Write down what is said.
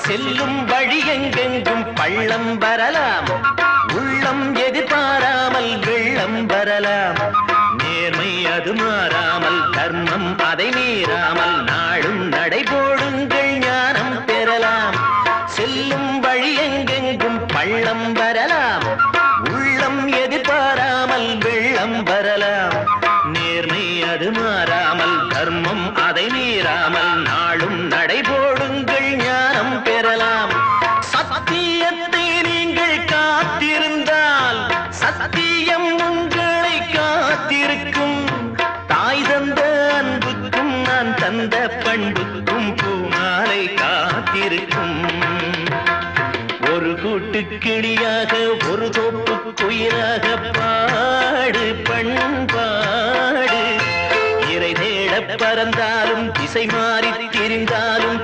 செல்லும் வழி எங்கெங்கும் பள்ளம் வரலாம், உள்ளம் எதிர்பாராமல் வெள்ளம் வரலாம். நேர்மை அது மாறாமல், தர்மம் அதை மீறாமல், நாளும் நடைபோடுங்கள் ஞானம் பெறலாம். செல்லும் வழி எங்கெங்கும் பள்ளம் வரலாம், உள்ளம் எதிர்பாராமல் வெள்ளம் வரலாம். நேர்மை அது மாறாமல், தர்மம் அதை மீறாமல், நாளும் நடைபோடுங்கள் ஞானம் பெறலாம். சத்தியத்தை நீங்கள் காத்திருந்தால் சத்தியம் உங்களை காத்திருக்கும். தாய் தந்த அன்புக்கும் நான் தந்த பண்புக்கும் பூமாலை காத்திருக்கும். ஒரு கூட்டு கிளியாக ஒரு தோப்பு குயிலாக பாடு பண்பாடு. இறை தேட பறந்தாலும் திசை மாறி திரிந்தாலும்